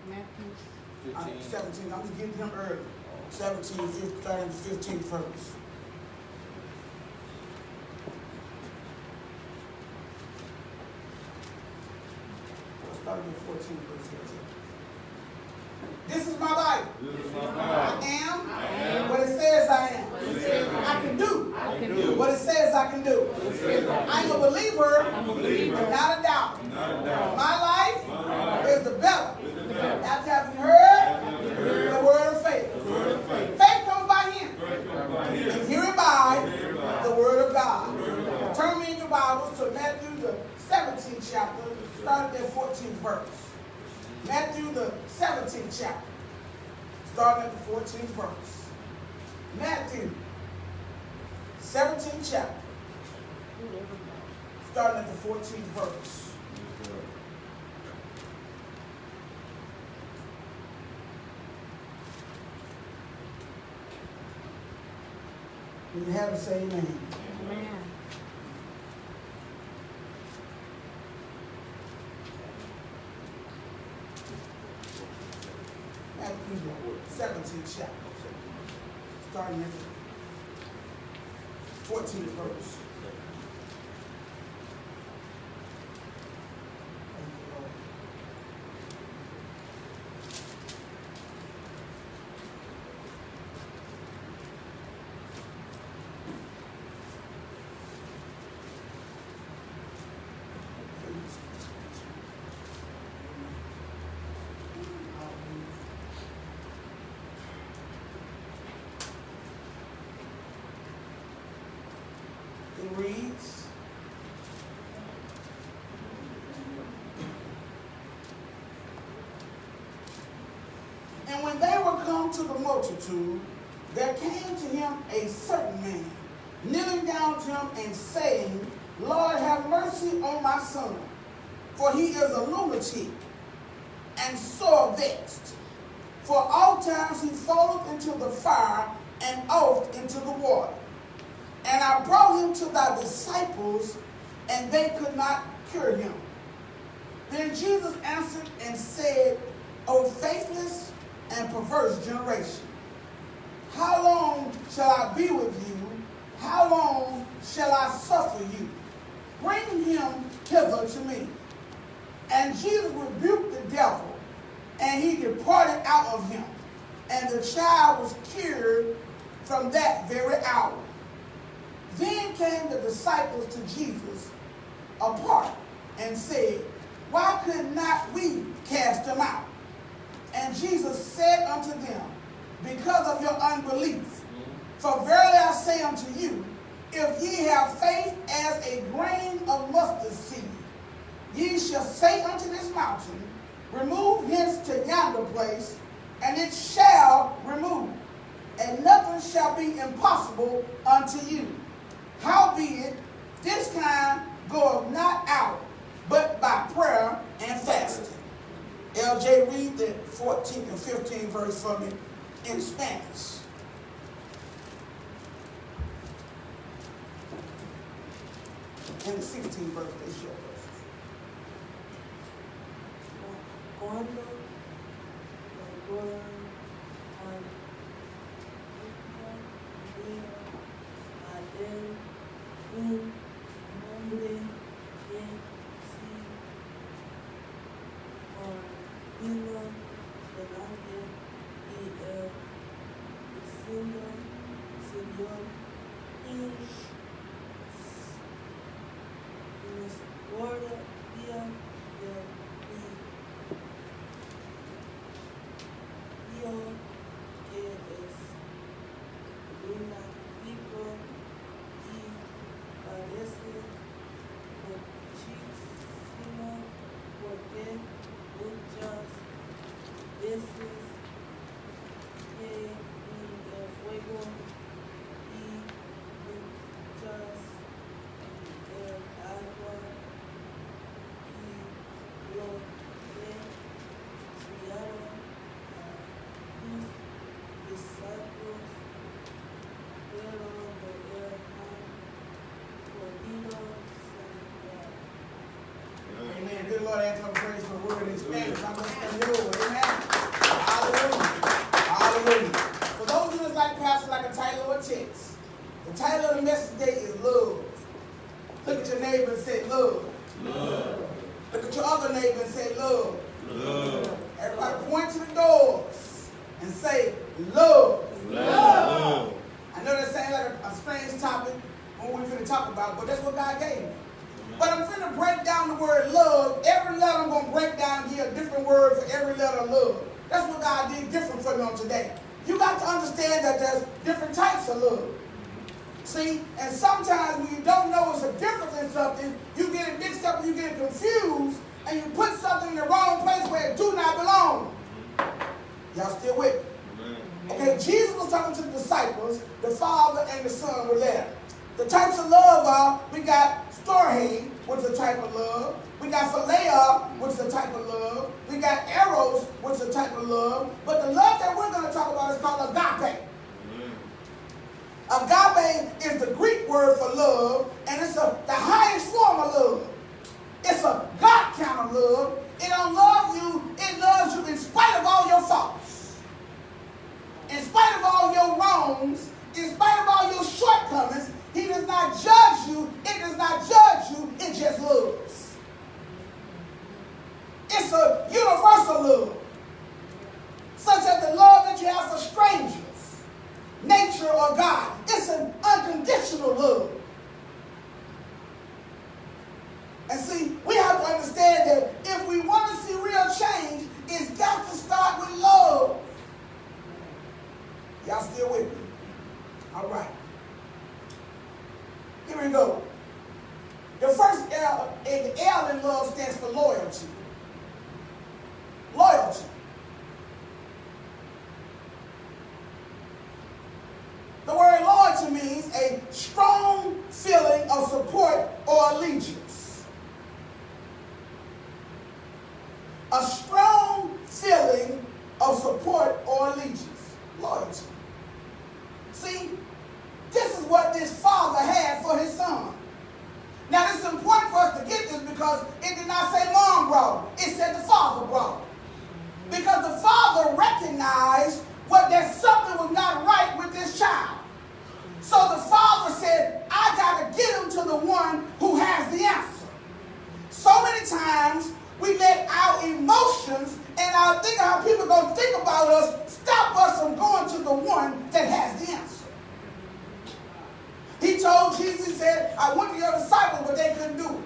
Matthew 17. I'm just getting him early. 17, 15, 15 first. Starting with 14 verse 13. This is my life. I am what it says I am. I can do what it says I can do. I'm a believer, but not a doubter. My life is the better. After having heard the word of faith. Faith comes by hearing. And hearing by the word of God. Turn me in your Bibles to Matthew the 17th chapter, starting at the 14th verse. Matthew the 17th chapter, starting at the 14th verse. Matthew 17th chapter, starting at the 14th verse. When you have to say amen. Amen. Matthew the 17th chapter, starting at the 14th verse. It reads, and when they were come to the multitude, there came to him a certain man, kneeling down to him and saying, Lord, have mercy on my son, for he is a lunatic and sore vexed. For all times he falleth into the fire and oft into the water. And I brought him to thy disciples, and they could not cure him. Then Jesus answered and said, O faithless and perverse generation, how long shall I be with you? How long shall I suffer you? Bring him hither to me. And Jesus rebuked the devil, and he departed out of him. And the child was cured from that very hour. Then came the disciples to Jesus apart and said, why could not we cast them out? And Jesus said unto them, because of your unbelief. For verily I say unto you, if ye have faith as a grain of mustard seed, ye shall say unto this mountain, remove hence to yonder place, and it shall remove, and nothing shall be impossible unto you. Howbeit, this kind goeth not out, but by prayer and fasting. LJ, read the 14th and 15th verse for me in Spanish. And the 16th verse, they share verses. Cuando un nombre que sí vino delante y el Señor y nos guardaría de Dios que es una tipo y parece muchísimo porque muchas veces que en el fuego y Good Lord, answer my praise for the word in Spanish. I'm going to spend it over. Amen. Hallelujah. Hallelujah. For those of us like Pastor, like a title or a text, the title of the message today is love. Look at your neighbor and say love. Love. Look at your other neighbor and say love. Love. Everybody point to the doors and say love. Love. I know that sounds like a strange topic when we're going to talk about it, but that's what God gave me. But I'm going to break down the word love. Every letter I'm going to break down here a different word for every letter of love. That's what God did different for me on today. You got to understand that there's different types of love. See, and sometimes when you don't know it's a difference in something, you get it mixed up and you get it confused, and you put something in the wrong place where it do not belong. Y'all still with me? Okay, Jesus was talking to the disciples. The Father and the Son were there. The types of love are, we got storge, which is a type of love. We got philea, which is a type of love. We got eros, which is a type of love. But the love that we're going to talk about is called agape. Agape is the Greek word for love, and it's the highest form of love. It's a God kind of love. It don't love you, it loves you in spite of all your faults. In spite of all your wrongs, in spite of all your shortcomings, he does not judge you, it does not judge you, it just loves. It's a universal love, such as the love that you have for strangers, nature, or God. It's an unconditional love. And see, we have to understand that if we want to see real change, it's got to start with love. Y'all still with me? All right. Here we go. The first L, the L in love stands for loyalty. Loyalty. The word loyalty means a strong feeling of support or allegiance. A strong feeling of support or allegiance. Loyalty. See, this is what this father had for his son. Now, it's important for us to get this because it did not say mom brought it. It said the father brought it. Because the father recognized that something was not right with this child. So the father said, I got to get him to the one who has the answer. So many times we let our emotions and our thinking how people are going to think about us stop us from going to the one that has the answer. He told Jesus, he said, I went to your disciples, but they couldn't do it.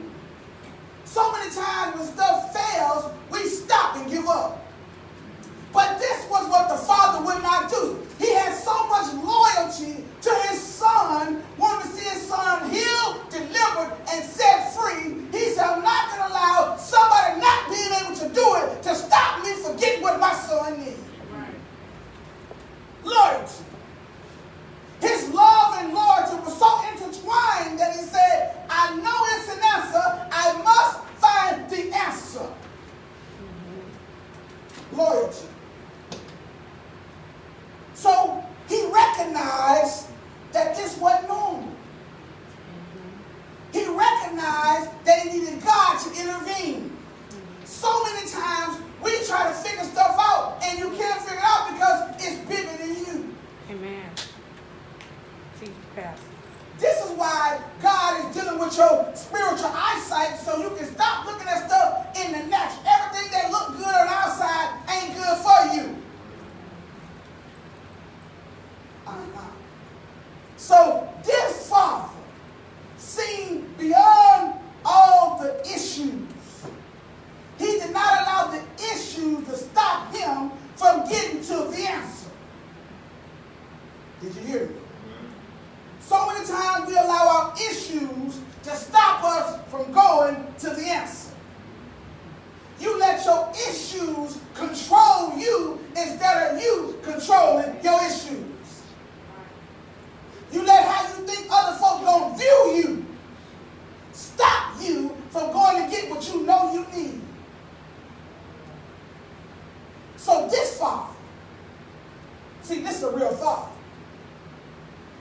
So many times when stuff fails, we stop and give up. But this was what the father would not do. He had so much loyalty to his son, wanted to see his son healed, delivered, and set free. He said, I'm not going to allow somebody not being able to do it to stop me from getting what my son needs. Right. Loyalty. His love and loyalty was so intertwined that he said, I know it's an answer. I must find the answer. Loyalty. So he recognized that this wasn't normal. He recognized that he needed God to intervene. So many times we try to figure stuff out and you can't figure it out because it's bigger than you. Amen. This is why God is dealing with your spiritual eyesight so you can stop looking at stuff in the natural. Everything that looks good on the outside ain't good for you. So this father, seeing beyond all the issues, he did not allow the issues to stop him from getting to the answer. Did you hear me? So many times we allow our issues to stop us from going to the answer. You let your issues control you instead of you controlling your issues. You let how you think other folks gonna view you stop you from going to get what you know you need. So this father, see, this is a real father.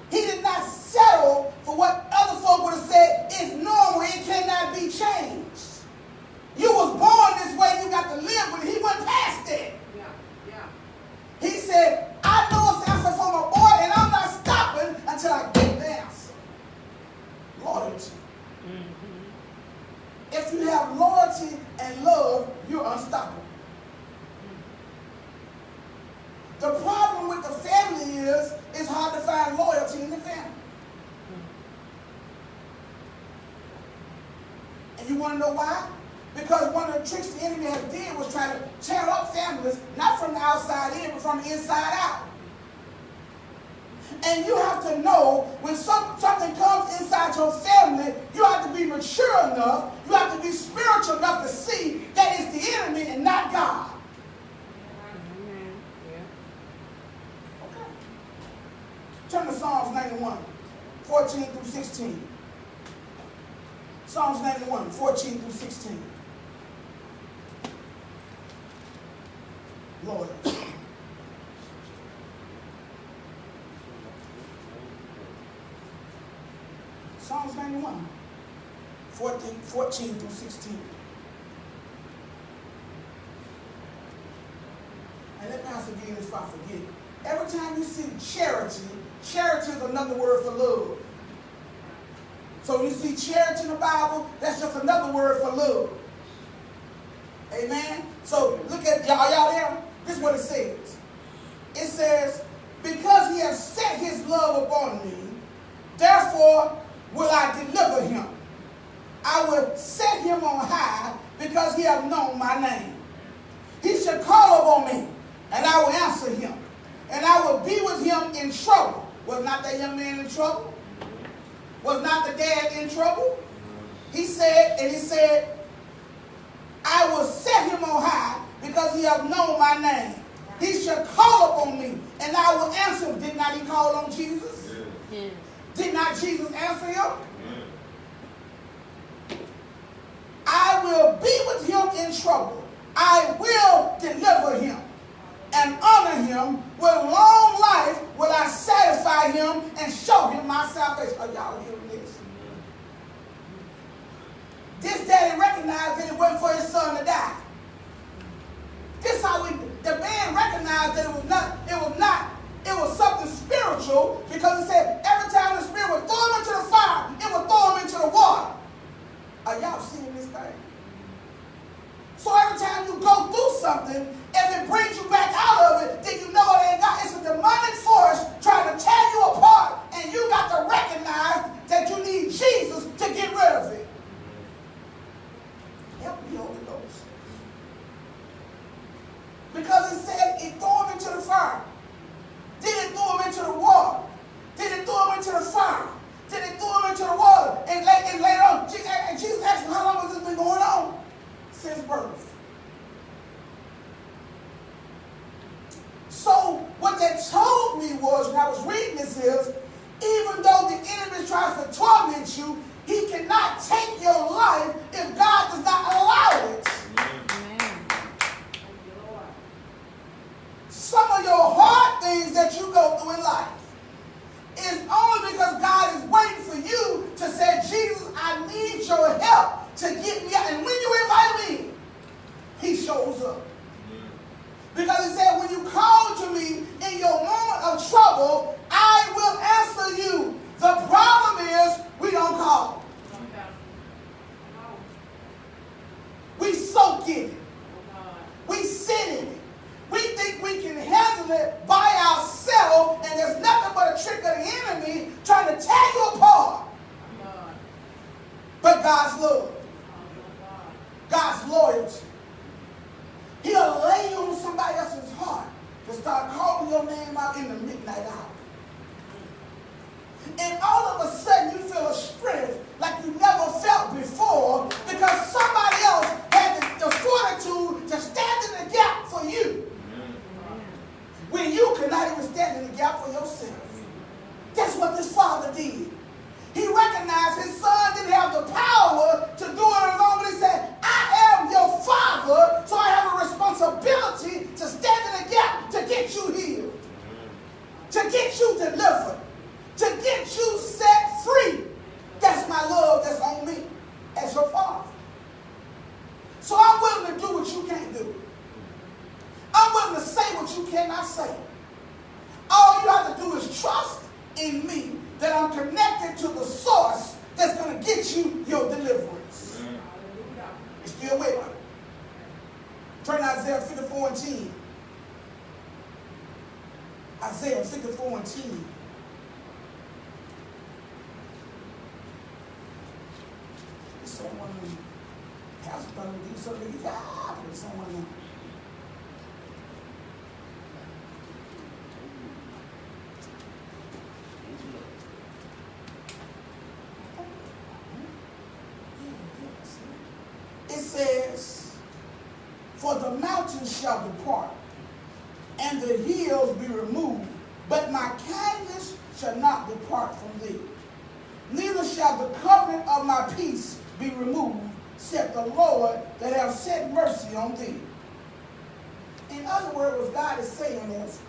He did not settle for what other folk would have said is normal, it cannot be changed. You was have loyalty and love, you're unstoppable. The problem with the family is it's hard to find loyalty in the family. And you want to know why? Because one of the tricks the enemy has did was try to tear up families, not from the outside in, but from the inside out. And you have to know when something comes inside your family, you have to be mature enough, you have to be spiritual enough to see that it's the enemy and not God. Okay. Turn to Psalms 91, 14 through 16. Psalms 91, 14 through 16. Lord. Psalms 91, 14 through 16. And let me ask again if I forget. Every time you see charity, charity is another word for love. So you see charity in the Bible, that's just another word for love. Amen? So look at, y'all there? This is what it says. It says, because he has set his love upon me, therefore will I deliver him. I will set him on high because he hath known my name. He shall call upon me, and I will answer him. And I will be with him in trouble. Was not that young man in trouble? Was not the dad in trouble? He said, I will set him on high because he hath known my name. He shall call upon me, and I will answer him. Did not he call on Jesus? Yeah. Did not Jesus answer him? Yeah. I will be with him in trouble. I will deliver him and honor him. With long life will I satisfy him and show him my salvation. Are y'all hearing this? This daddy recognized that it wasn't for his son to die. This how the man recognized that it was something spiritual, because it said every time the spirit would throw him into the fire, it would throw him into the water. Are y'all seeing this thing? So every time you go through something, if it brings you back out of it, then you know it ain't God. It's a demonic force trying to tear you apart, and you got to recognize that you need Jesus to get rid of it. Help me, Holy Ghost. Because it said it threw him into the fire. Then it threw him into the water. Then it threw him into the fire. Then it threw him into the water. And later on, Jesus asked him, how long has this been going on? Since birth. So what that told me was, when I was reading this, is even though the enemy tries to torment you, he cannot take your life if God does not allow it. Amen. Some of your hard things that you go through in life is only because God is waiting for you to say, Jesus, I need your help to get me out. And when you invite me, he shows up. Because he said, when you call to me in your moment of trouble, I will answer you. The problem is, we don't call. We soak in it. We sit in it. We think we can handle it by ourselves, and there's nothing but a trick of the enemy trying to tear you apart. But God's love, God's loyalty, he'll lay on somebody else's heart to start calling your name out in the midnight hour. And all of a sudden you feel a strength like you never felt before, because somebody else had the fortitude to stand in the gap for you when you could not even stand in the gap for yourself. That's what this father did. He recognized his son didn't have the power to do it on his own, but he said, I am your father, so I have a responsibility to stand in the gap to get you healed, to get you delivered, to get you set free. That's my love that's on me as your father. So I'm willing to do what you can't do. I'm willing to say what you cannot say. All you have to do is trust in me, that I'm connected to the source that's going to get you your deliverance. Still waiting. Turn to Isaiah 54 and 10. Isaiah 54 and 10. Someone has to do something. Yeah, but someone else. It says, for the mountains shall depart, and the hills be removed, but my kindness shall not depart from thee. Neither shall the covenant of my peace be removed, said the Lord that have set mercy on thee. In other words, what God is saying is,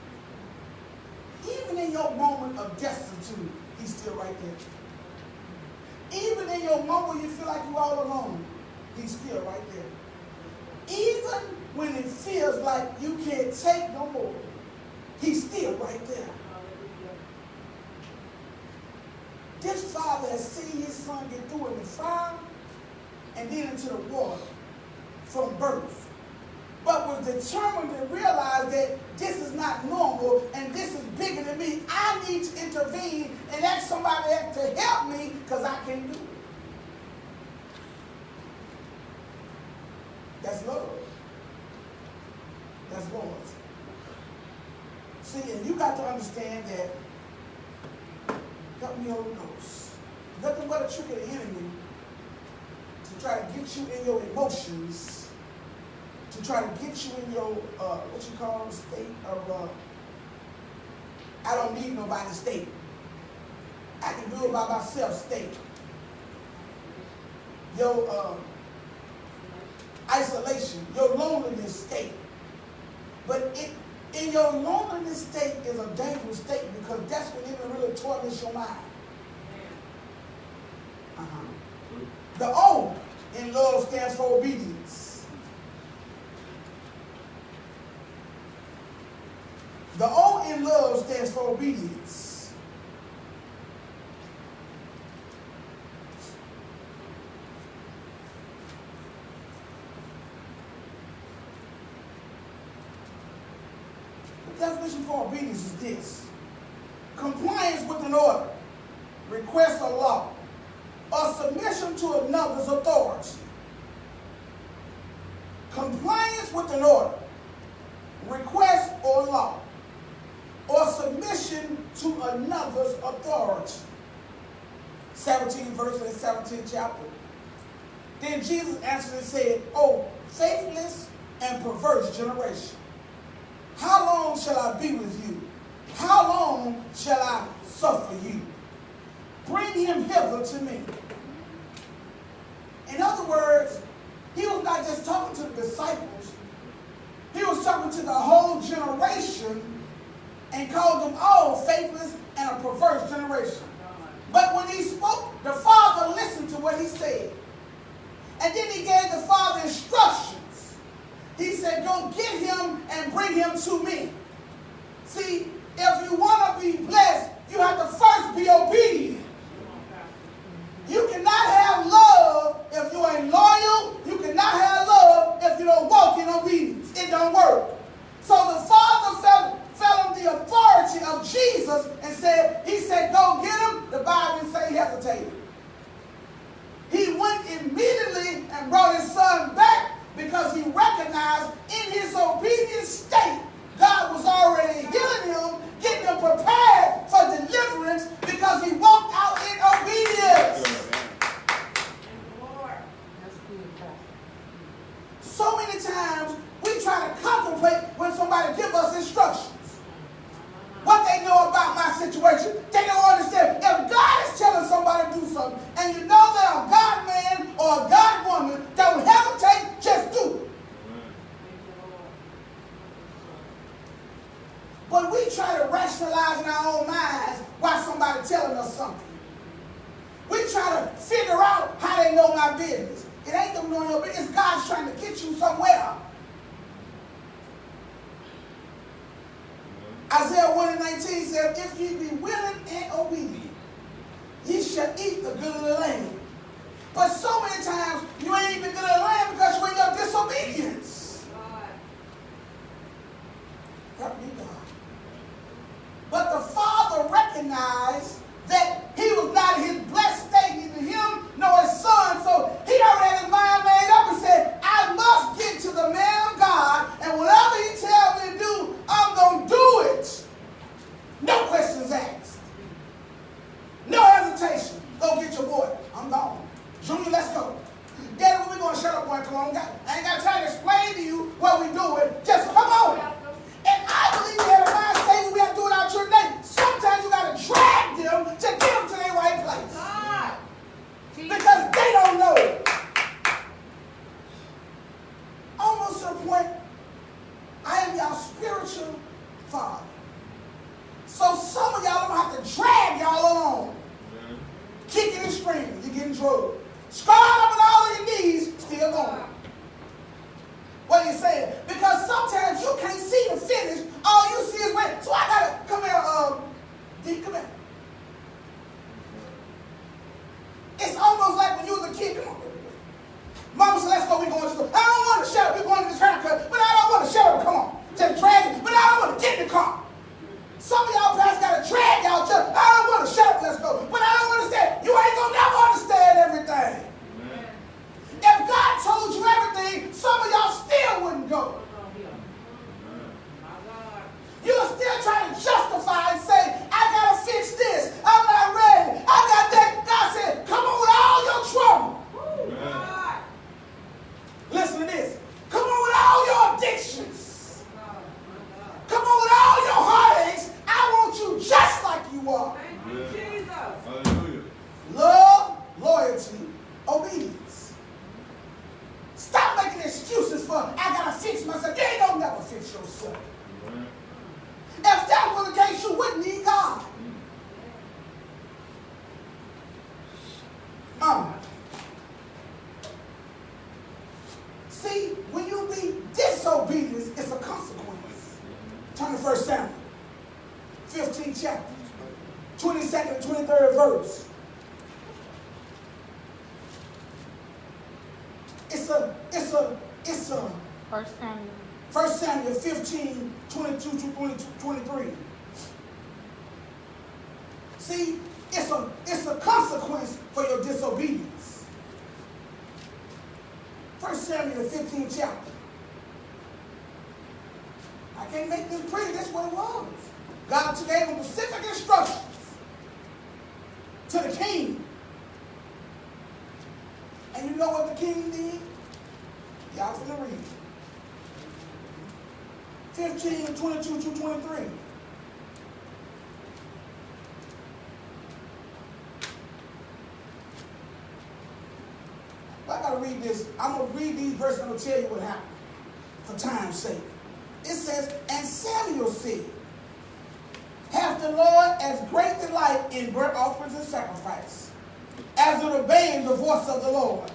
even in your moment of destitute, he's still right there. Even in your moment you feel like you're all alone, he's still right there. Even when it feels like you can't take no more, he's still right there. This father has seen his son get through in the fire and then into the water from birth, but was determined to realize that this is not normal and this is bigger than me. I need to intervene and ask somebody to help me because I can't do it. That's love. That's love. See, and you got to understand that, help me, Holy Ghost, nothing but a trick of the enemy to try to get you in your emotions, to try to get you in your, state of, I don't need nobody state. I can do it by myself state. Your isolation, your loneliness state. But in your loneliness state is a dangerous state because that's when it really torments your mind. The O in love stands for obedience. The O in love stands for obedience. The definition for obedience is this: compliance with an order, request or law, or submission to another's authority. Compliance with an order, request or law, or submission to another's authority. 17 verse in the 17th chapter. Then Jesus answered and said, "O faithless and perverse generation, how long shall I be with you? How long shall I suffer you? Bring him hither to me." In other words, he was not just talking to the disciples. He was talking to the whole generation and called them all faithless and a perverse generation. But when he spoke, the Father listened to what he said. And then he gave the Father instructions. He said, "Go get him and bring him to me." See, if you want to be blessed, you have to first be obedient. You cannot have love if you ain't loyal. You cannot have love if you don't walk in obedience. It don't work. So the Father fell on the authority of Jesus and he said, "Go get him." The Bible didn't say he hesitated. He went immediately and brought his son back because he recognized in his obedient state, God was already healing him, getting him prepared for deliverance because he walked out in obedience. So many times we try to contemplate when somebody gives us instructions. What they know about my situation, they don't understand. If God is telling somebody to do something, and you know that a God man or a God woman don't hesitate, just do it. But we try to rationalize in our own minds why somebody telling us something. We try to figure out how they know my business. It ain't them knowing your business. God's trying to get you somewhere. Isaiah 1:19 says, "If ye be willing and obedient, ye shall eat the good of the land. But so many times you ain't even good at the land because you ain't got disobedience. Help me, God. But the Father recognized that he was not in his blessed state, neither him nor his son. So he already had his mind made up and said, I must get to the man of God, and whatever he tells me to do, I'm going to do it. No questions asked. No hesitation. Go get your boy. I'm gone. Junior, let's go. Daddy, when we going to shut up, boy? Come on. I ain't got time to explain to you what we doing. Just come on. And I believe we have a mind state when we have to do it out your name. Sometimes you got to drag them to get them to their right place. Because they don't know it. Almost to the point, I am y'all spiritual father. So some of y'all don't have to drag y'all along. Kicking and screaming, you're getting drugged. Scarred up on all of your knees, still going. What are you saying? Because sometimes you can't see the finish. All you see is wait. So I gotta come here, D, come here. It's almost like when you was a kid. Come on. Mama said, let's go, we're going to school. I don't want to shut up, we're going to this haircut. But I don't want to shut up, come on. Just drag it. But I don't want to get in the car. Some of y'all pastors got to drag y'all to, I don't want to shut up, let's go. But I don't understand. You ain't going to never understand everything. Amen. If God told you everything, some of y'all still wouldn't go. You're still trying to justify and say, I got to fix this. I'm not ready. I got that. God said, come on with all your trouble. Amen. Listen to this. Come on with all your addictions. Come on with all your heartaches. I want you just like you are. Thank you, Jesus. Hallelujah. Love, loyalty, obedience. Stop making excuses for, I got to fix myself. You ain't going to never fix yourself. Amen. If that was the case, you wouldn't need God. See, when you be disobedient, it's a consequence. Turn to 1 Samuel, 15th chapter, 22nd and 23rd verse. It's a 1 Samuel 15, 22 to 23. See, it's a consequence for your disobedience. 1 Samuel 15 chapter. I can't make this pretty, that's what it was. God gave him specific instructions to the king. And you know what the king did? Y'all finna read. 15, 22 to 23. But I gotta read this. I'm gonna read these verses. I'm gonna tell you what happened for time's sake. It says, and Samuel said, hath the Lord as great delight in burnt offerings and sacrifice, as in obeying the voice of the Lord.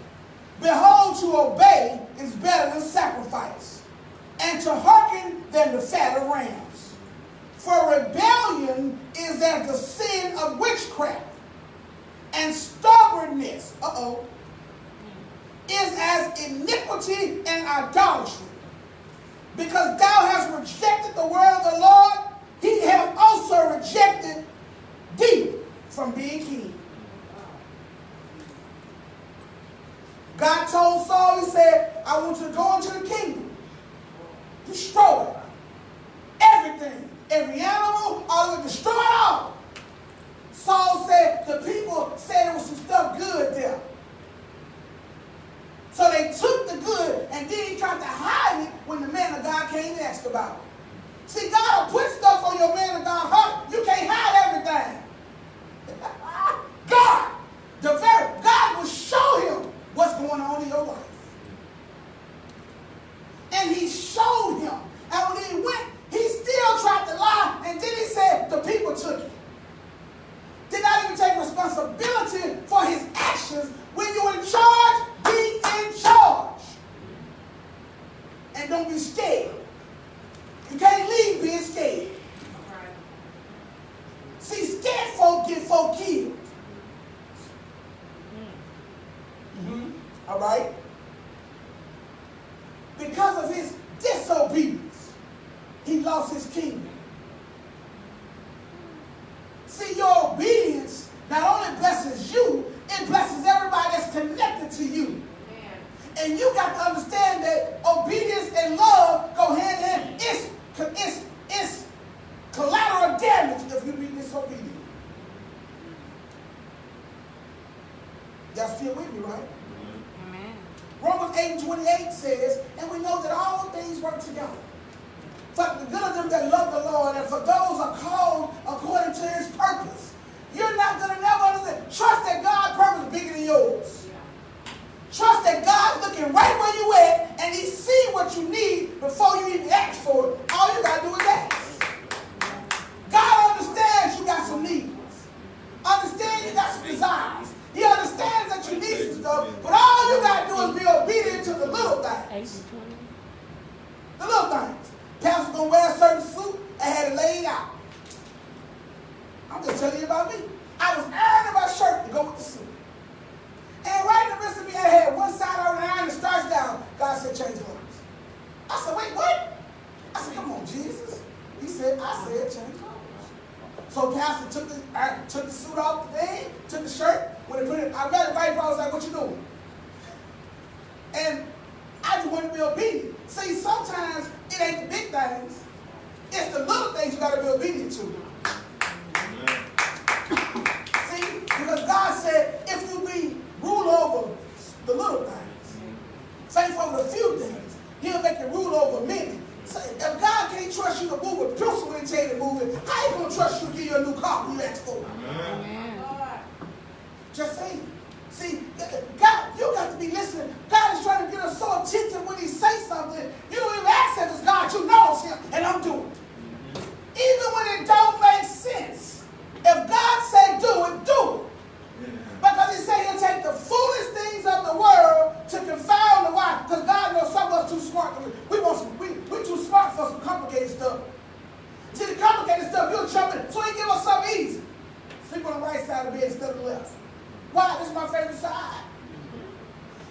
Behold, to obey is better than sacrifice, and to hearken than the fat of rams. For rebellion is as the sin of witchcraft, and stubbornness, is as iniquity and idolatry. Because thou hast rejected the word of the Lord, he hath also rejected thee from being king. God told Saul, he said, I want you to go into the kingdom. Destroy everything. Every animal, I will destroy it all. Saul said, the people said there was some stuff good there. So they took the good and then he tried to hide it when the man of God came and asked about it. See, God will put stuff on your man of God heart. You can't hide everything. God will show him what's going on in your life. And he showed him. And when he went, he still tried to lie. And then he said the people took it. Did not even take responsibility for his actions. When you're in charge, be in charge. And don't be scared. You can't leave being scared. See, scared folk get folk killed. right? Because of his disobedience, he lost his kingdom. See, your obedience not only blesses you, it blesses everybody that's connected to you. And you got to understand that obedience and love go hand in hand. It's collateral damage if you be disobedient. Y'all still with me, right? Amen. Romans 8:28 says, and we know that all things work together for the good of them that love the Lord and for those are called according to his purpose. You're not going to never understand. Trust that God's purpose is bigger than yours. Trust that God's looking right where you at and he sees what you need before you even ask for it. All you got to do is ask. God understands you got some needs. Understands you got some desires. He understands that you need some stuff, but all you got to do is be obedient to the little things. The little things. Pastor's going to wear a certain suit and had it laid out. I'm just telling you about me. I was ironing my shirt to go with the suit. And right in the midst of me, I had one side of the iron that starts down. God said, change clothes. I said, wait, what? I said, come on, Jesus. He said, I said, change clothes. So Pastor took the suit off the thing, took the shirt. When he put it, I got it right, I was like, what you doing? And I just wanted to be obedient. See, sometimes it ain't the big things. It's the little things you got to be obedient to. See, because God said, if you be rule over the little things, faith over the few things, he'll make you rule over many. So if God can't trust you to move a pencil and tell you to move it, how you going to trust you to give you a new car when you ask for it? Amen. Just saying. See, God, you got to be listening. God is trying to get us so attentive when he says something. You don't even ask him, it's God, you know it's him, and I'm doing it. Even when it don't make sense. If God say do it, do it. Because he said he'll take the foolish things of the world to confound the wise. Because God knows some of us too smart. We're too smart for some complicated stuff. See, the complicated stuff, you'll jump in. So he give us something easy. Sleep on the right side of the bed instead of the left. Why? This is my favorite side.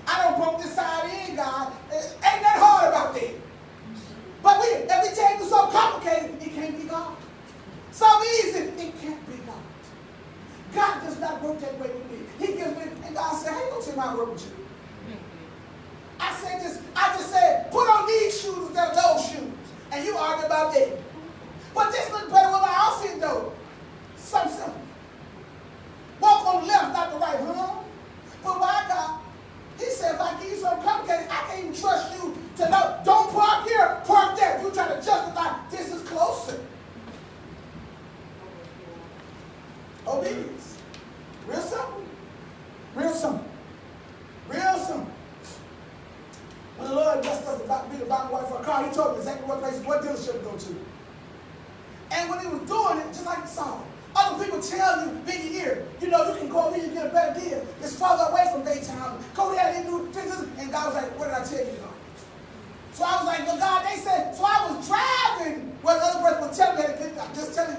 I don't broke this side in, God. Ain't that hard about that. But if we take it so complicated, it can't be God. So easy, it can't be God. God does not work that way with me. He gives me, and God said, how you gonna tell me how to work with you? I just said, put on these shoes instead of those shoes. And you argue about that. But this looks better with my outfit though. Something simple. Walk on the left, not the right, huh? But why God? He said, if I give you something complicated, I can't even trust you to know, don't park here, park there. You try to justify, this is closer. Obedience. Real simple. Real simple. Real simple. When the Lord blessed us about me to buy my wife for a car, he told me exactly what place, what dealership to go to. And when he was doing it, just like the song, other people tell you, big ear, you know, you can go over here and get a better deal. It's farther away from Baytown. Go there and do this. And God was like, what did I tell you about? So I was like, well, God, they said, so I was driving. Well, the other person was telling me, I'm just trying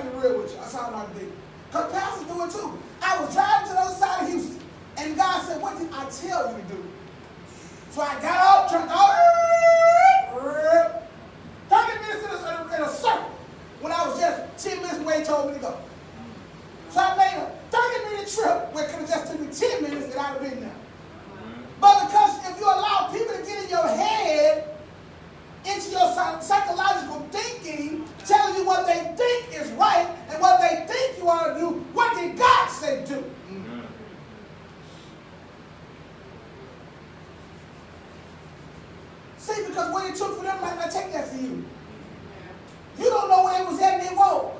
to be real with you. That's how I'm not big. Because pastors do it too. I was driving to the other side of Houston. And God said, what did I tell you to do? So I got out, turned out, 30 minutes in a circle. When I was just 10 minutes away, he told me to go. So I made a 30-minute trip where it could have just took me 10 minutes and I'd have been there. But because if you allow people to get in your head, into your psychological thinking, telling you what they think is right and what they think you ought to do, what did God say do? See, because what it took for them might not take that for you. You don't know where it was at in their road.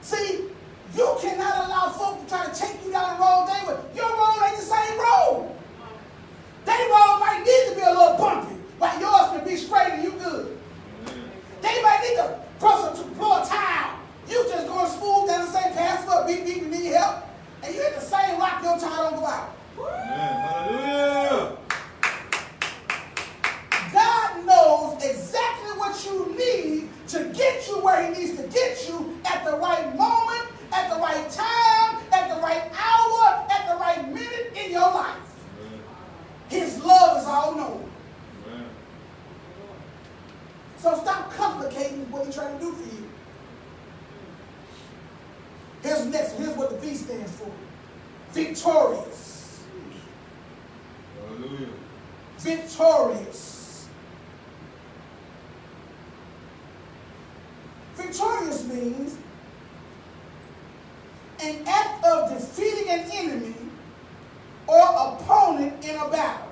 See, you cannot allow folk to try to take you down the road they were. Your road ain't the same road. Their road might need to be a little bumpy, but yours can be straight and you good. They might need to blow a tire. You just going smooth down the same path, but beep, you need help. And you hit the same rock, your tire don't go out. Hallelujah. God knows exactly what you need to get you where he needs to get you at the right moment, at the right time, at the right hour, at the right minute in your life. His love is all knowing. So stop complicating what He's trying to do for you. Here's the next one. Here's what the V stands for. Victorious. Hallelujah. Victorious. Victorious means an act of defeating an enemy or opponent in a battle.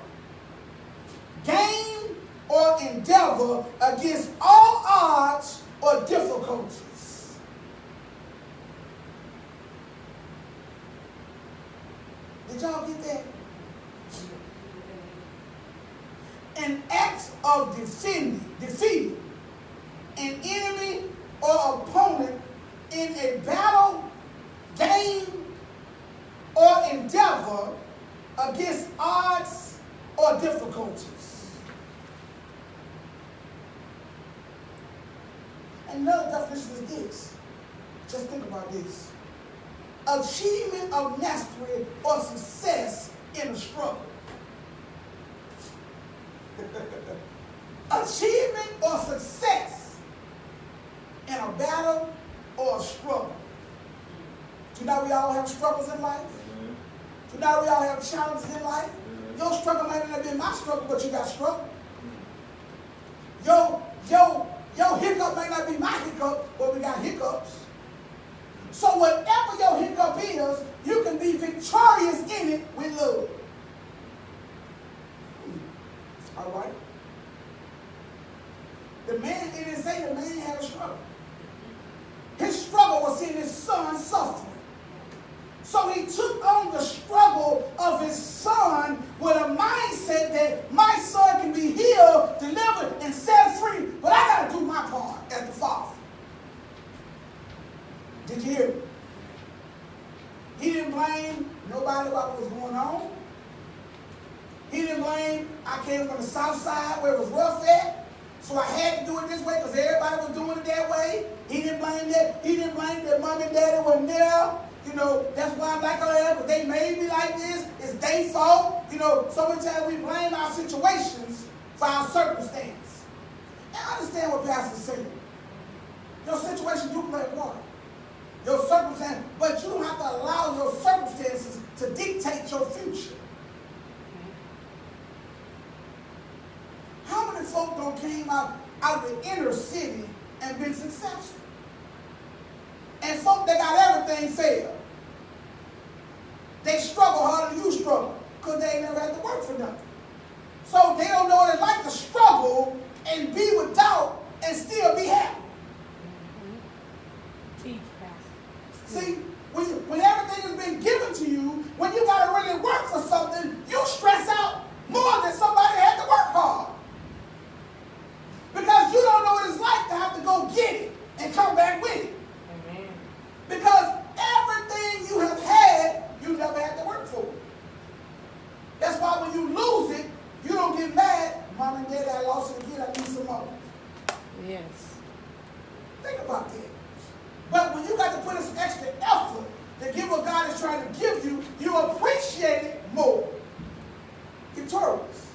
Gain or endeavor against all odds or difficulties. Did y'all get that? An act of defeating an enemy or opponent in a battle, gain, or endeavor against odds or difficulties. Another definition is this. Just think about this. Achievement of mastery or success in a struggle. Achievement or success in a battle or a struggle. You know we all have struggles in life? You know we all have challenges in life? Your struggle might not have been my struggle, but you got struggle. Your hiccup might not be my hiccup, but we got hiccups. So whatever your hiccup is, you can be victorious in it with love. All right? The man, it didn't say the man had a struggle. His struggle was seeing his son suffering. So he took on the struggle of his son with a mindset that my son can be healed, delivered, and set free, but I got to do my part as the father. Did you hear me? He didn't blame nobody about what was going on. He didn't blame, I came from the south side where it was rough at, so I had to do it this way because everybody was doing it that way. He didn't blame that. He didn't blame that mom and daddy wasn't there. You know, that's why I'm like that, but they made me like this. It's their fault. You know, so many times we blame our situations for our circumstance. And I understand what Pastor's saying. Your situation do play a part. Your circumstance, but you don't have to allow your circumstances to dictate your future. How many folk don't came out of the inner city and been successful? And folk that got everything failed. They struggle harder than you struggle because they ain't never had to work for nothing. So they don't know what it's like to struggle and be without and still be happy. See, when everything has been given to you, when you got to really work for something, you stress out more than somebody that had to work hard. Because you don't know what it's like to have to go get it and come back with it. Amen. Because everything you have had, you never had to work for. That's why when you lose it, you don't get mad. Mom and Daddy, I lost it again. I need some more. Yes. Think about that. But when you got to put in some extra effort to give what God is trying to give you, you appreciate it more. Victorious.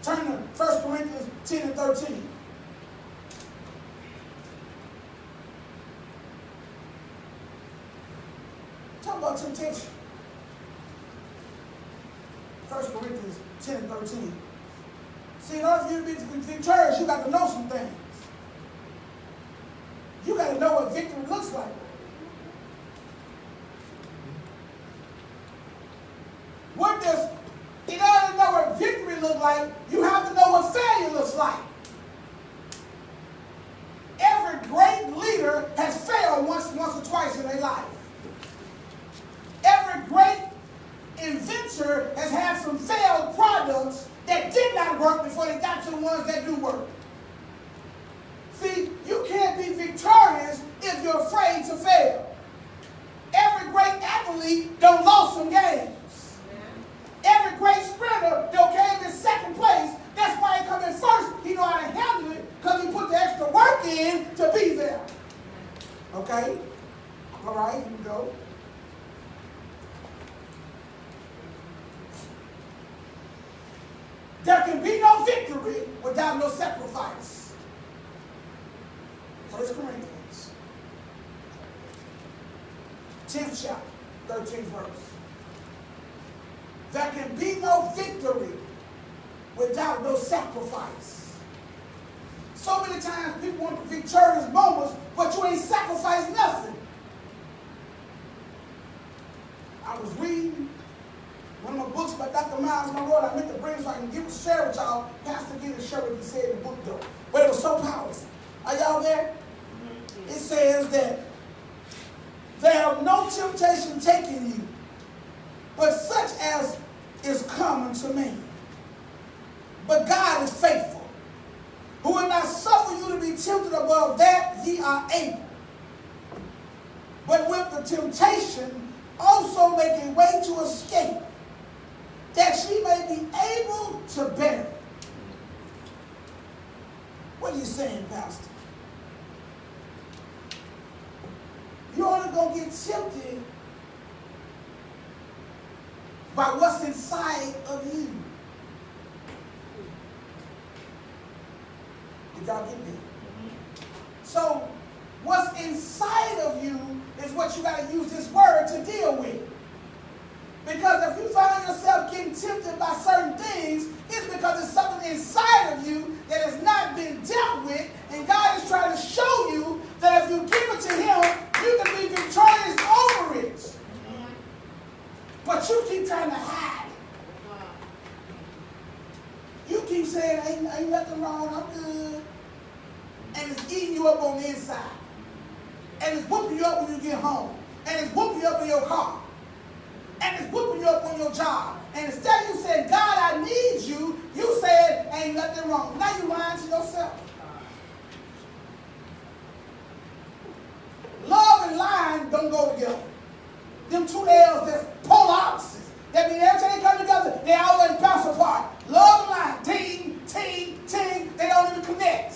Turn to 1 Corinthians 10 and 13. Talk about temptation. 1 Corinthians 10 and 13. See, in order for you to be victorious, you got to know some things. You got to know what victory looks like. In order to know what victory looks like, you have to know what failure looks like. Every great leader has failed once or twice in their life. Every great inventor has had some failed products that did not work before they got to the ones that do work. See, you can't be victorious if you're afraid to fail. Every great athlete don't lose some games. Every great sprinter don't came in second place. That's why he come in first. He know how to handle it because he put the extra work in to be there. Okay? All right, here we go. victory without no sacrifice. 1 Corinthians, 10th chapter, 13th verse. There can be no victory without no sacrifice. So many times people want victorious moments, but you ain't sacrificed nothing. I was reading one of my books by Dr. Miles Monroe. I meant to bring so I can share with y'all. Pastor didn't share what he said in the book though. But it was so powerful. Are y'all there? It says that there have no temptation taking you, but such as is common to man. But God is faithful, who will not suffer you to be tempted above that ye are able, but with the temptation also make a way to escape, that ye may be able to bear it. What are you saying, Pastor? You're only going to get tempted by what's inside of you. Did y'all get that? So, what's inside of you is what you got to use this word to deal with. Because if you find yourself getting tempted by certain things, it's because there's something inside of you that has not been dealt with, and God is trying to show you that if you give it to Him, you can be victorious over it. But you keep trying to hide it. You keep saying, ain't nothing wrong, I'm good. And it's eating you up on the inside. And it's whooping you up when you get home. And it's whooping you up in your car. And it's whooping you up on your job. And instead of you saying, God, I need you, you said, ain't nothing wrong. Now you're lying to yourself. Love and lying don't go together. Them two L's, that's polar opposites. That means every time they come together, they always bounce apart. Love and lying, ting, ting, ting, they don't even connect.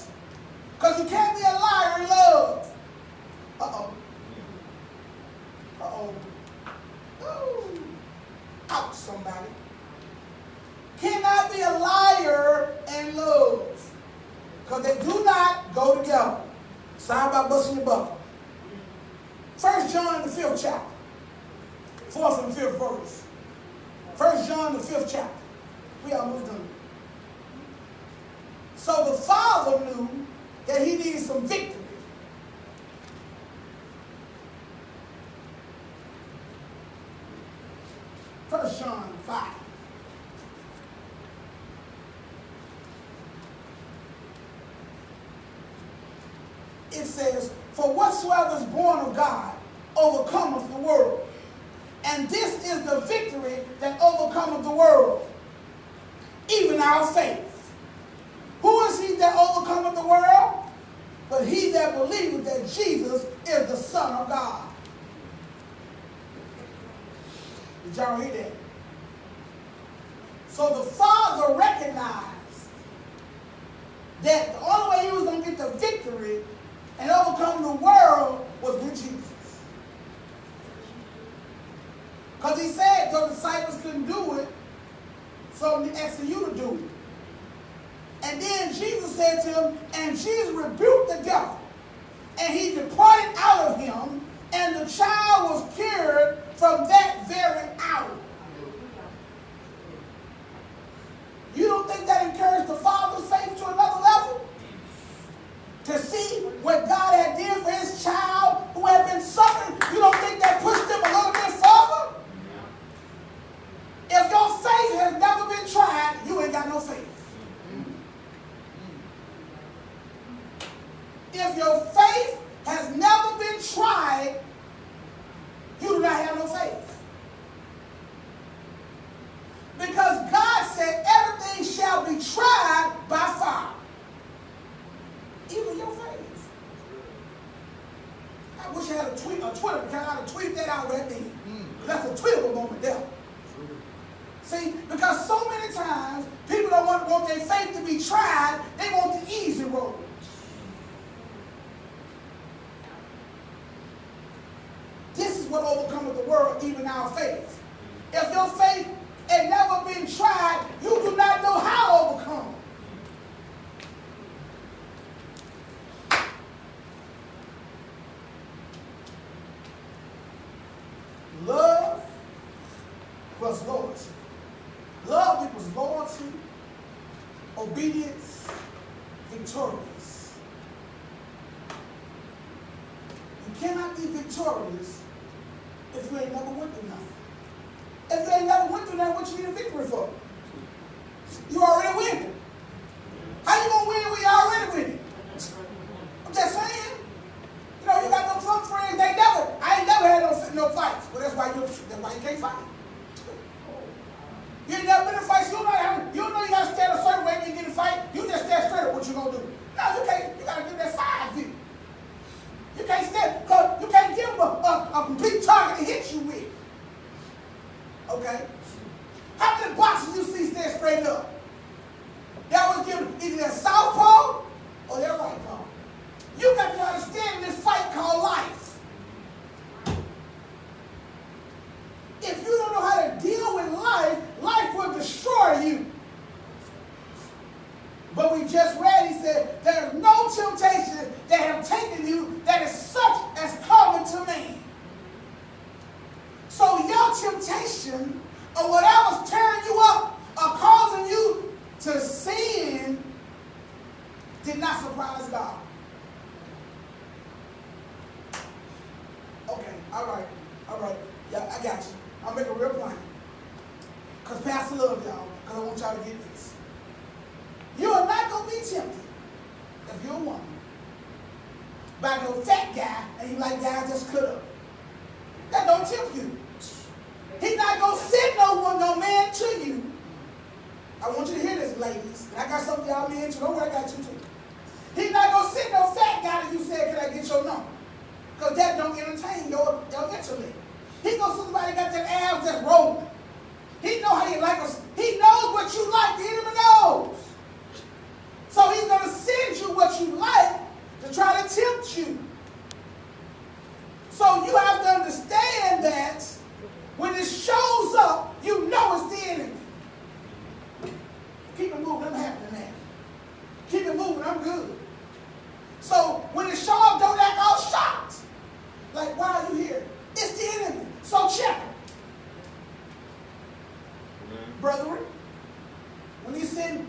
Because you can't be a liar in love. Uh-oh. Uh-oh. Ooh. Ouch, somebody. Cannot be a liar and love. Because they do not go together. Sorry about busting your buckle. 1 John, the 5th chapter. 4th and 5th verse. 1 John, the 5th chapter. We almost done. So the Father knew that he needed some victory. First John 5. It says, for whatsoever is born of God overcometh the world. And this is the victory that overcometh the world, even our faith. Who is he that overcometh the world? But he that believeth that Jesus is the Son of God. Did y'all hear that? So the Father recognized that the only way he was going to get the victory and overcome the world was with Jesus. Because he said your disciples couldn't do it, so I'm asking you to do it. And then Jesus said to him, and Jesus rebuked the devil, and he departed out of him, and the child was cured from that very hour. You don't think that encouraged the Father's faith to another level? To see what God had did for his child who had been suffering, you don't think that pushed him a little bit further? If your faith has never been tried, you ain't got no faith. If your faith has never been tried, you do not have no faith. Because God said everything shall be tried by fire. Even your faith. I wish I had a Twitter because I would tweet that out right there. That's a tweetable moment there. See, because so many times people don't want their faith to be tried, they want the easy road. This is what overcometh the world, even our faith. If your faith had never been tried, you do not know how to overcome. plus loyalty. Love equals loyalty, obedience, victorious. You cannot be victorious if you ain't never went through nothing. If you ain't never went through nothing, what you need a victory for? You already winning. How you gonna win when you already winning? I'm just saying. You know, you got some friends, I ain't never had no fights. Well, that's why you can't fight. You ain't never been in fights. You don't know you gotta stand a certain way when you get in a fight. You just stand straight up. What you gonna do? No, you can't. You gotta give that side view. You can't stand, because you can't give them a complete target to hit you with. Okay? How many boxers you see stand straight up? They always give either their southpaw or their right paw. You got to understand this fight called life. If you don't know how to deal with life, life will destroy you. But we just read, he said, there is no temptation that have taken you that is such as common to man. So your temptation or whatever's tearing you up or causing you to sin did not surprise God. Okay, all right. Yeah, I got you. I'll make a real plain. Because Pastor loves y'all, because I want y'all to get this. You are not going to be tempted, if you're a woman, by no fat guy, and you like guys just cut up. That don't tempt you. He's not going to send no man to you. I want you to hear this, ladies. And I got some of y'all men too. Don't worry, I got you too. He's not going to send no fat guy that you said, can I get your number? Because that don't entertain your intellect. He going to see somebody got their abs just rolling. He know how you like us. He knows what you like. The enemy knows. So he's going to send you what you like to try to tempt you. So you have to understand that when it shows up, you know it's the enemy. Keep it moving. I'm happy tonight. Keep it moving. I'm good. So when it shows up, don't act all shocked. Like, why are you here? It's the enemy. So check it. Brethren, when you send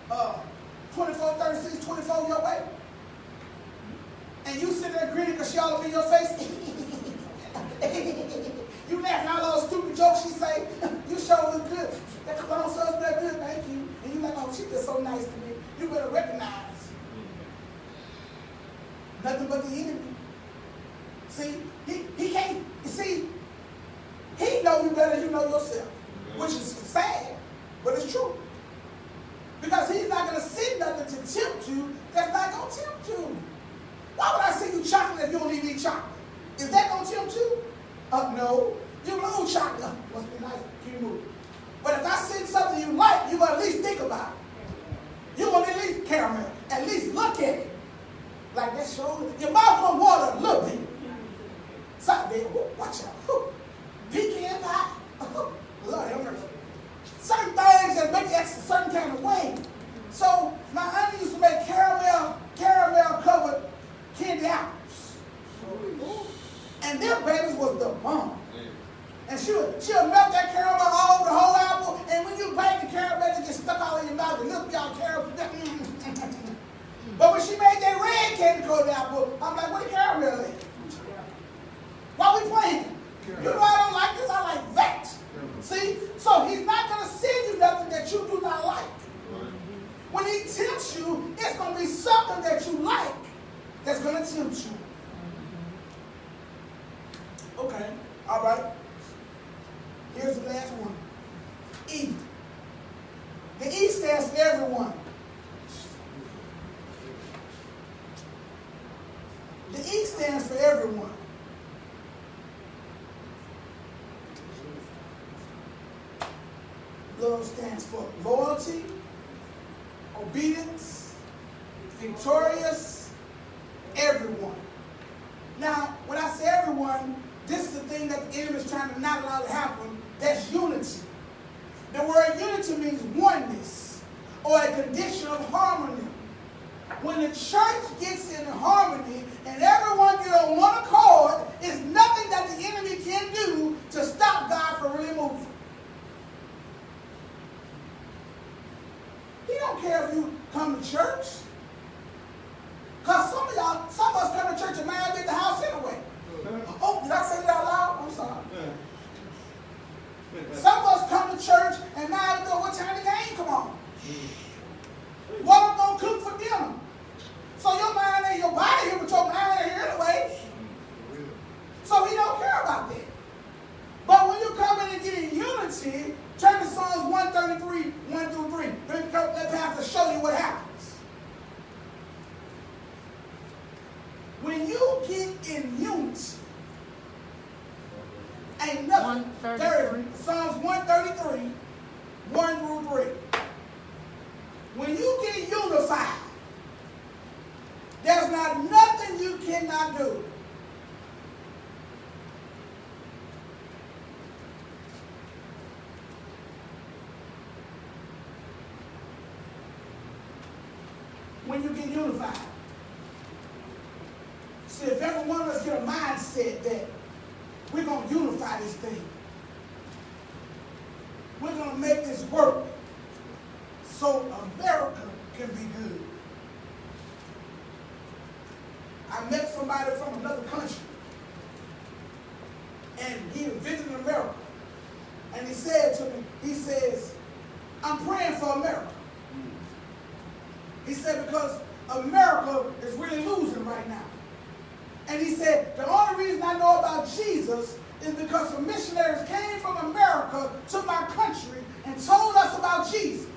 24, 36, 24 your way, and you sit there grinning because she all up in your face, you laughing at all those stupid jokes she say, you sure look good. That cologne smells that good, thank you. And you like, oh, she just so nice to me. You better recognize. Nothing but the enemy. See, he can't, see, he know you better than you know yourself. Which is sad, but it's true. Because he's not going to send nothing to tempt you that's not going to tempt you. Why would I send you chocolate if you don't even eat chocolate? Is that going to tempt you? No. You know chocolate. Must be nice. Keep moving. But if I send something you like, you're going to at least think about it. You're going to at least caramel. At least look at it. Like that shows. Your mouth going to water a little bit. Something there. Watch out. Pecan pie. Lord have mercy. Certain things that make you act a certain kind of way. So my auntie used to make caramel covered candy apples. And their babies was the bomb. And she'll melt that caramel all over the whole apple, and when you bite the caramel, it gets stuck all in your mouth. And look, y'all caramel. But when she made that red candy coated apple, I'm like, what the caramel in? Why we playing? You know I don't like this, I like that. See? So he's not going to send you nothing that you do not like. When he tempts you, it's going to be something that you like that's going to tempt you. Okay. All right. Here's the last one. E. The E stands for everyone. The E stands for everyone. Love stands for loyalty, obedience, victorious, everyone. Now, when I say everyone, this is the thing that the enemy is trying to not allow to happen. That's unity. The word unity means oneness or a condition of harmony. When the church gets in harmony and everyone gets on one accord, there's nothing that the enemy can do to stop God from really moving. don't care if you come to church. Because some of us come to church and man be at the house anyway. Oh, did I say that out loud? I'm sorry. Some of us come to church and now know what time the game come on. What I'm going to cook for dinner. So your mind ain't your body here, but your mind ain't here anyway. So he don't care about that. But when you come in and get in unity, turn to Psalms 133, 1 through 3. Let Pastor show you what happens. When you get in unity, ain't nothing. Psalms 133, 1 through 3. When you get unified, there's not nothing you cannot do. When you get unified. See, if every one of us get a mindset that we're going to unify this thing, we're going to make this work so America can be good. I met somebody from another country, and he was visiting America, and he said to me, he says, I'm praying for America. He said, because America is really losing right now. And he said, the only reason I know about Jesus is because some missionaries came from America to my country and told us about Jesus.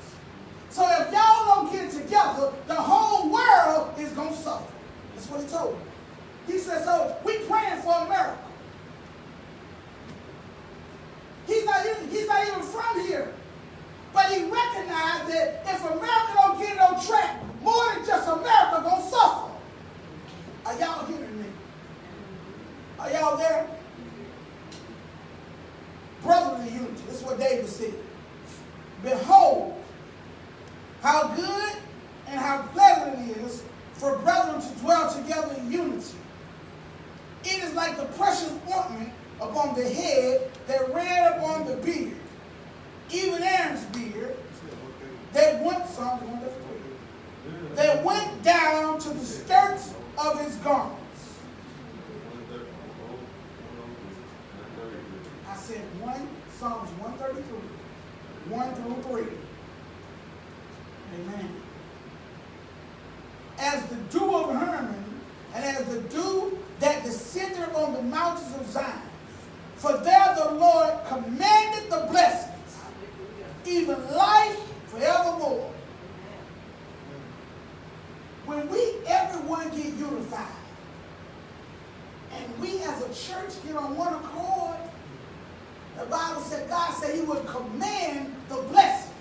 So if y'all don't get it together, the whole world is going to suffer. That's what he told me. He said, so we praying for America. He's not even from here. But he recognized that if America don't get it on track, more than just America going to suffer. Are y'all hearing me? Are y'all there? Brotherly unity. This is what David said. Behold, how good and how pleasant it is for brethren to dwell together in unity. It is like the precious ointment upon the head that ran upon the beard, even Aaron's beard, that went down to the skirts of his garments. I said Psalms 133, 1 through 3. Amen. As the dew of Hermon, and as the dew that descended upon the mountains of Zion. For there the Lord commanded the blessings, even life forevermore. When everyone get unified, and we as a church get on one accord, the Bible said, God said he would command the blessing.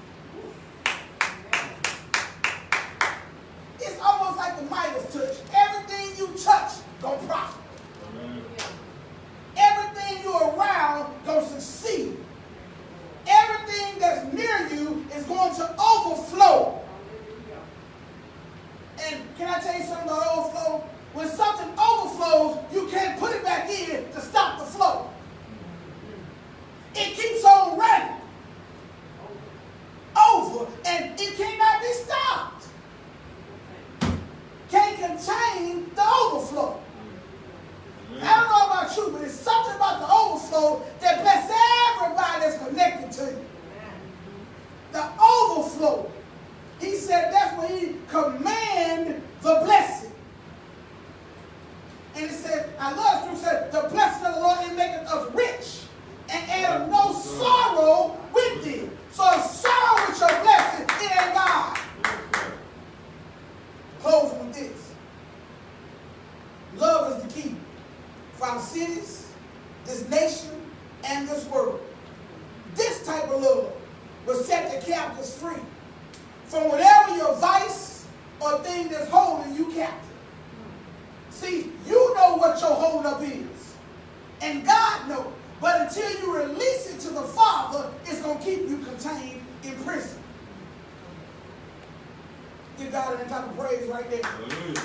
It's almost like the Midas touch. Everything you touch gonna prosper. Everything you're around gonna succeed. Everything that's near you is going to overflow. And can I tell you something about overflow? When something overflows, you can't put it back in to stop the flow. It keeps on running over, and it cannot be stopped. Can't contain the overflow. I don't know about you, but it's something about the overflow that blesses everybody that's connected to you. The overflow. He said that's when he commanded the blessing. And he said, I love it, he said, the blessing of the Lord is making us rich and add no sorrow with thee. So if sorrow with your blessing, it ain't God. Closing with this. Love is the key for our cities, this nation, and this world. This type of love will set the captives free from whatever your vice or thing that's holding you captive. See, you know what your hold up is, and God knows. But until you release it to the Father, it's going to keep you contained in prison. Give God an entire praise right there. Hallelujah.